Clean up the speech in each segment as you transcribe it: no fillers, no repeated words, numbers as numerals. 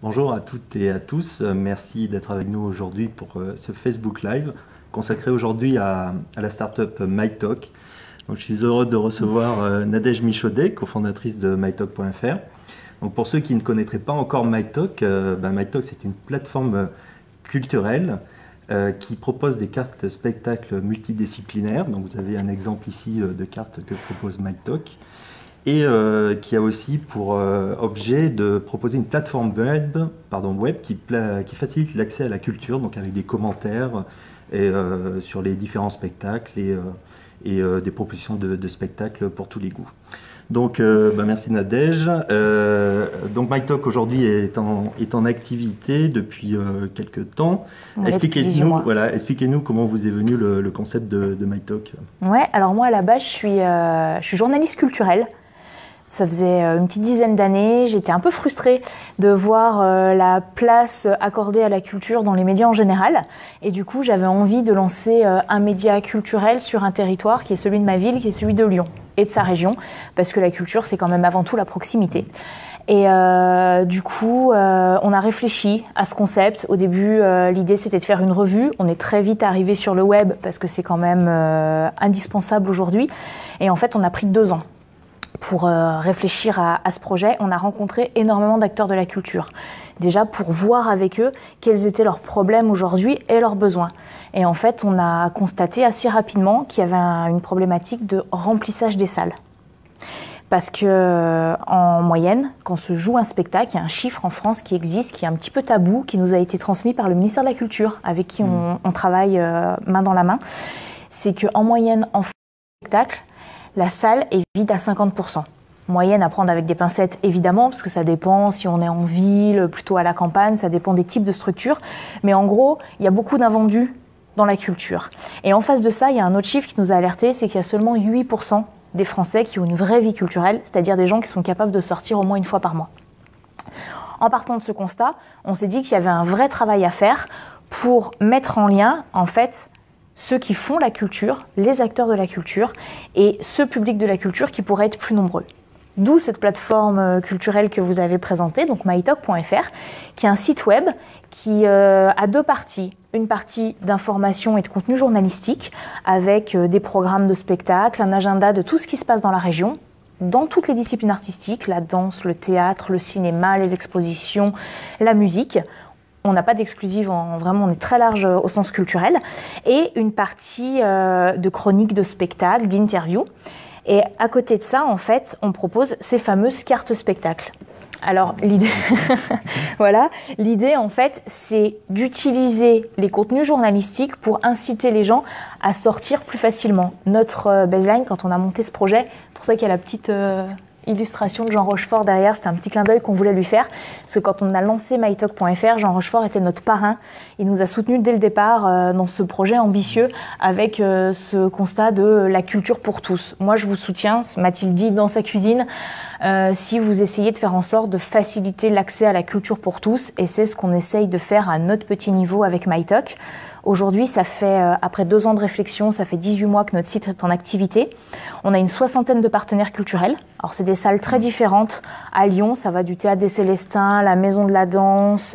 Bonjour à toutes et à tous, merci d'être avec nous aujourd'hui pour ce Facebook Live consacré aujourd'hui à la startup MyTalk. Donc, je suis heureux de recevoir Nadège Michaudet, cofondatrice de mytalk.fr. Donc, pour ceux qui ne connaîtraient pas encore MyTalk, MyTalk c'est une plateforme culturelle qui propose des cartes spectacles multidisciplinaires. Donc, vous avez un exemple ici de carte que propose MyTalk. Et qui a aussi pour objet de proposer une plateforme web qui facilite l'accès à la culture, donc avec des commentaires sur les différents spectacles et des propositions de spectacles pour tous les goûts. Donc, merci Nadège. Donc MyTalk aujourd'hui est en activité depuis quelques temps. Expliquez-nous comment vous est venu le concept de MyTalk. Ouais, alors moi à la base je suis journaliste culturelle. Ça faisait une petite dizaine d'années, j'étais un peu frustrée de voir la place accordée à la culture dans les médias en général. Et du coup, j'avais envie de lancer un média culturel sur un territoire qui est celui de ma ville, qui est celui de Lyon et de sa région, parce que la culture, c'est quand même avant tout la proximité. Et du coup, on a réfléchi à ce concept. Au début, l'idée, c'était de faire une revue. On est très vite arrivé sur le web, parce que c'est quand même indispensable aujourd'hui. Et en fait, on a pris 2 ans. Pour réfléchir à ce projet, on a rencontré énormément d'acteurs de la culture. Déjà pour voir avec eux quels étaient leurs problèmes aujourd'hui et leurs besoins. Et en fait, on a constaté assez rapidement qu'il y avait une problématique de remplissage des salles. Parce que en moyenne, quand se joue un spectacle, il y a un chiffre en France qui existe, qui est un petit peu tabou, qui nous a été transmis par le ministère de la Culture, avec qui on travaille main dans la main. C'est qu'en moyenne, en spectacle, la salle est vide à 50%. Moyenne à prendre avec des pincettes, évidemment, parce que ça dépend si on est en ville, plutôt à la campagne, ça dépend des types de structures. Mais en gros, il y a beaucoup d'invendus dans la culture. Et en face de ça, il y a un autre chiffre qui nous a alertés, c'est qu'il y a seulement 8% des Français qui ont une vraie vie culturelle, c'est-à-dire des gens qui sont capables de sortir au moins une fois par mois. En partant de ce constat, on s'est dit qu'il y avait un vrai travail à faire pour mettre en lien, en fait, ceux qui font la culture, les acteurs de la culture, et ce public de la culture qui pourrait être plus nombreux. D'où cette plateforme culturelle que vous avez présentée, donc mytalk.fr, qui est un site web qui a 2 parties. Une partie d'information et de contenu journalistique, avec des programmes de spectacle, un agenda de tout ce qui se passe dans la région, dans toutes les disciplines artistiques, la danse, le théâtre, le cinéma, les expositions, la musique. On n'a pas d'exclusive, vraiment on est très large au sens culturel. Et une partie de chroniques de spectacles, d'interviews. Et à côté de ça, en fait, on propose ces fameuses cartes spectacles. Alors l'idée, l'idée en fait, c'est d'utiliser les contenus journalistiques pour inciter les gens à sortir plus facilement. Notre baseline, quand on a monté ce projet, pour ça qu'il y a la petite illustration de Jean Rochefort derrière, c'était un petit clin d'œil qu'on voulait lui faire, parce que quand on a lancé mytalk.fr, Jean Rochefort était notre parrain. Il nous a soutenus dès le départ dans ce projet ambitieux avec ce constat de la culture pour tous. Moi, je vous soutiens, m'a-t-il dit dans sa cuisine, si vous essayez de faire en sorte de faciliter l'accès à la culture pour tous, et c'est ce qu'on essaye de faire à notre petit niveau avec mytalk. Aujourd'hui, ça fait, après 2 ans de réflexion, ça fait 18 mois que notre site est en activité. On a une 60aine de partenaires culturels. Alors, c'est des salles très différentes. À Lyon, ça va du Théâtre des Célestins, la Maison de la Danse,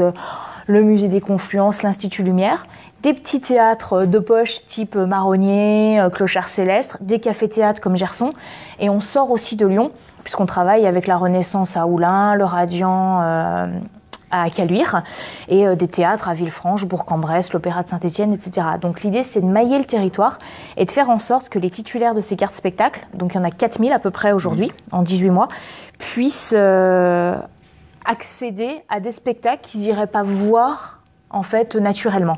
le Musée des Confluences, l'Institut Lumière. Des petits théâtres de poche type Marronnier, Clochard Céleste, des cafés-théâtres comme Gerson. Et on sort aussi de Lyon, puisqu'on travaille avec la Renaissance à Oulin, le Radiant à Caluire, et des théâtres à Villefranche, Bourg-en-Bresse, l'Opéra de Saint-Étienne, etc. Donc l'idée, c'est de mailler le territoire et de faire en sorte que les titulaires de ces cartes spectacles, donc il y en a 4000 à peu près aujourd'hui, en 18 mois, puissent accéder à des spectacles qu'ils n'iraient pas voir, en fait, naturellement.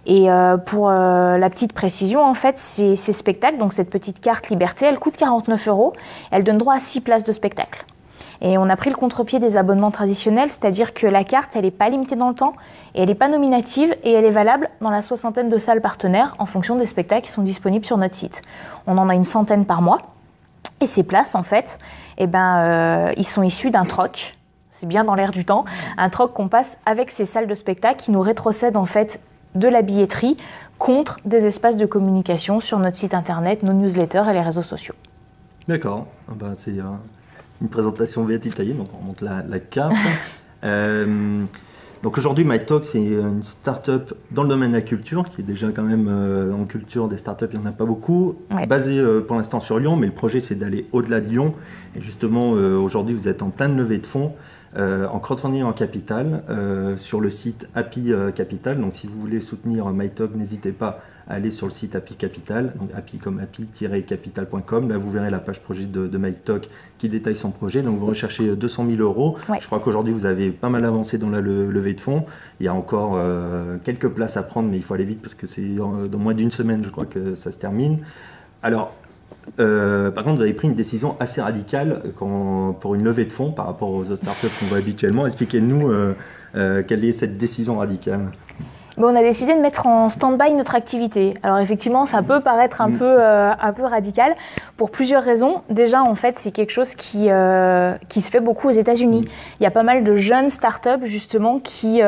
Et pour la petite précision, en fait, ces spectacles, donc cette petite carte Liberté, elle coûte 49 €, elle donne droit à 6 places de spectacle. Et on a pris le contre-pied des abonnements traditionnels, c'est-à-dire que la carte, elle n'est pas limitée dans le temps, et elle n'est pas nominative, et elle est valable dans la 60aine de salles partenaires en fonction des spectacles qui sont disponibles sur notre site. On en a une 100aine par mois, et ces places, en fait, ils sont issus d'un troc, c'est bien dans l'air du temps, un troc qu'on passe avec ces salles de spectacle qui nous rétrocèdent en fait de la billetterie contre des espaces de communication sur notre site internet, nos newsletters et les réseaux sociaux. D'accord, c'est une présentation bien détaillée, donc on montre la carte. Donc aujourd'hui, MyTalk, c'est une start-up dans le domaine de la culture, qui est déjà quand même en culture des start-up, il n'y en a pas beaucoup, basée pour l'instant sur Lyon, mais le projet c'est d'aller au-delà de Lyon. Et justement, aujourd'hui, vous êtes en pleine levée de fonds, en crowdfunding en capital, sur le site Happy Capital. Donc si vous voulez soutenir MyTalk, n'hésitez pas à aller sur le site Happy Capital, donc happy comme happy-capital.com. Là, vous verrez la page projet de MyTalk qui détaille son projet. Donc vous recherchez 200 000 euros. Je crois qu'aujourd'hui, vous avez pas mal avancé dans la levée de fonds. Il y a encore quelques places à prendre, mais il faut aller vite parce que c'est dans moins d'une semaine, je crois que ça se termine. Alors, par contre, vous avez pris une décision assez radicale pour une levée de fonds par rapport aux autres startups qu'on voit habituellement. Expliquez-nous quelle est cette décision radicale. On a décidé de mettre en stand-by notre activité. Alors effectivement, ça peut paraître un peu radical pour plusieurs raisons. Déjà, en fait, c'est quelque chose qui se fait beaucoup aux États-Unis. Il y a pas mal de jeunes startups justement qui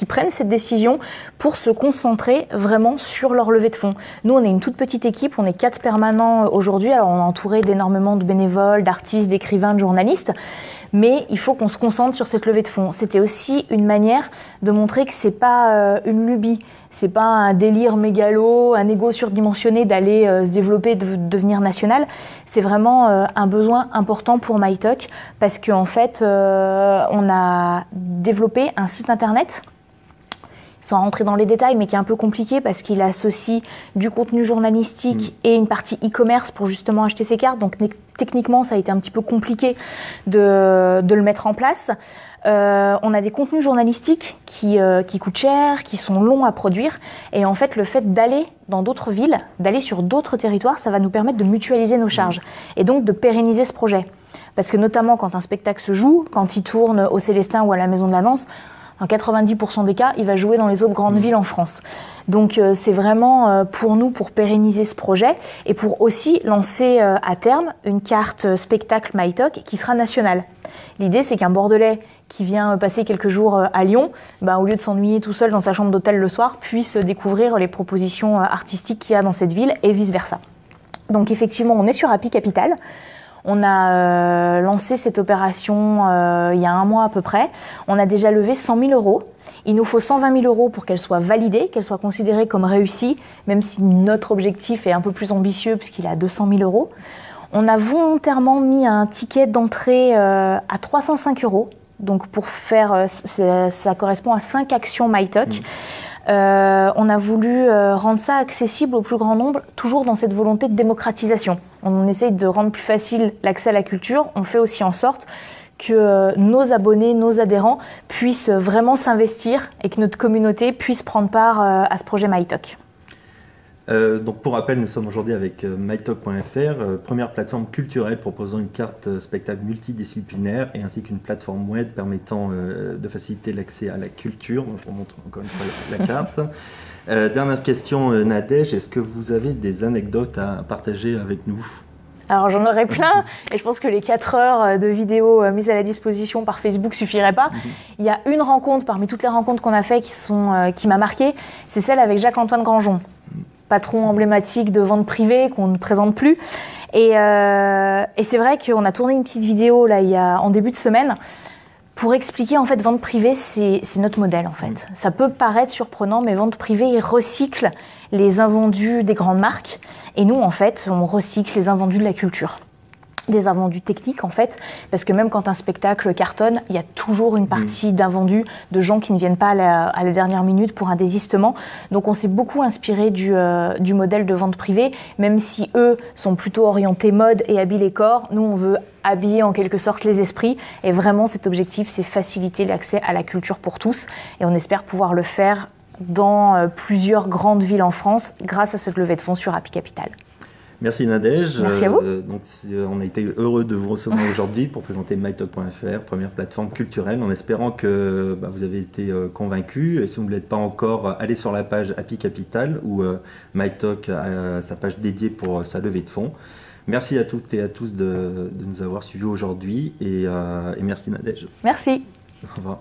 prennent cette décision pour se concentrer vraiment sur leur levée de fonds. Nous, on est une toute petite équipe, on est 4 permanents aujourd'hui. Alors, on est entouré d'énormément de bénévoles, d'artistes, d'écrivains, de journalistes. Mais il faut qu'on se concentre sur cette levée de fonds. C'était aussi une manière de montrer que c'est pas une lubie, c'est pas un délire mégalo, un ego surdimensionné d'aller se développer, de devenir national. C'est vraiment un besoin important pour MyTalk parce qu'en fait, on a développé un site internet, sans rentrer dans les détails, mais qui est un peu compliqué parce qu'il associe du contenu journalistique et une partie e-commerce pour justement acheter ses cartes. Donc techniquement, ça a été un petit peu compliqué de le mettre en place. On a des contenus journalistiques qui coûtent cher, qui sont longs à produire. Et en fait, le fait d'aller dans d'autres villes, d'aller sur d'autres territoires, ça va nous permettre de mutualiser nos charges et donc de pérenniser ce projet. Parce que notamment quand un spectacle se joue, quand il tourne au Célestin ou à la Maison de la Danse, en 90% des cas, il va jouer dans les autres grandes villes en France. Donc c'est vraiment pour nous, pour pérenniser ce projet et pour aussi lancer à terme une carte spectacle MyTalk qui sera nationale. L'idée, c'est qu'un Bordelais qui vient passer quelques jours à Lyon, au lieu de s'ennuyer tout seul dans sa chambre d'hôtel le soir, puisse découvrir les propositions artistiques qu'il y a dans cette ville et vice-versa. Donc effectivement, on est sur Happy Capital. On a lancé cette opération il y a un mois à peu près. On a déjà levé 100 000 euros. Il nous faut 120 000 euros pour qu'elle soit validée, qu'elle soit considérée comme réussie, même si notre objectif est un peu plus ambitieux puisqu'il est à 200 000 euros. On a volontairement mis un ticket d'entrée à 305 euros. Donc pour faire, ça correspond à 5 actions MyTalk. On a voulu rendre ça accessible au plus grand nombre, toujours dans cette volonté de démocratisation. On essaye de rendre plus facile l'accès à la culture. On fait aussi en sorte que nos abonnés, nos adhérents puissent vraiment s'investir et que notre communauté puisse prendre part à ce projet MyTalk. Donc pour rappel, nous sommes aujourd'hui avec mytalk.fr, première plateforme culturelle proposant une carte spectacle multidisciplinaire et ainsi qu'une plateforme web permettant de faciliter l'accès à la culture. Donc, je vous montre encore une fois la carte. Dernière question, Nadège, est-ce que vous avez des anecdotes à partager avec nous ? Alors j'en aurais plein et je pense que les 4 heures de vidéos mises à la disposition par Facebook suffiraient pas. Il y a une rencontre parmi toutes les rencontres qu'on a fait qui m'a marquée, c'est celle avec Jacques-Antoine Granjon, patron emblématique de vente privée qu'on ne présente plus. Et c'est vrai qu'on a tourné une petite vidéo là en début de semaine pour expliquer en fait vente privée, c'est notre modèle en fait. Ça peut paraître surprenant, mais vente privée, il recycle les invendus des grandes marques. Et nous en fait, on recycle les invendus de la culture. Des invendus techniques en fait, parce que même quand un spectacle cartonne, il y a toujours une partie d'invendus de gens qui ne viennent pas à la dernière minute pour un désistement. Donc on s'est beaucoup inspiré du modèle de vente privée, même si eux sont plutôt orientés mode et habillent les corps. Nous on veut habiller en quelque sorte les esprits et vraiment cet objectif c'est faciliter l'accès à la culture pour tous et on espère pouvoir le faire dans plusieurs grandes villes en France grâce à cette levée de fonds sur Happy Capital. Merci Nadège. Merci à vous. Donc, on a été heureux de vous recevoir aujourd'hui pour présenter mytalk.fr, première plateforme culturelle, en espérant que vous avez été convaincus. Et si vous ne l'êtes pas encore, allez sur la page Happy Capital où MyTalk a sa page dédiée pour sa levée de fonds. Merci à toutes et à tous de nous avoir suivis aujourd'hui et merci Nadège. Merci. Au revoir.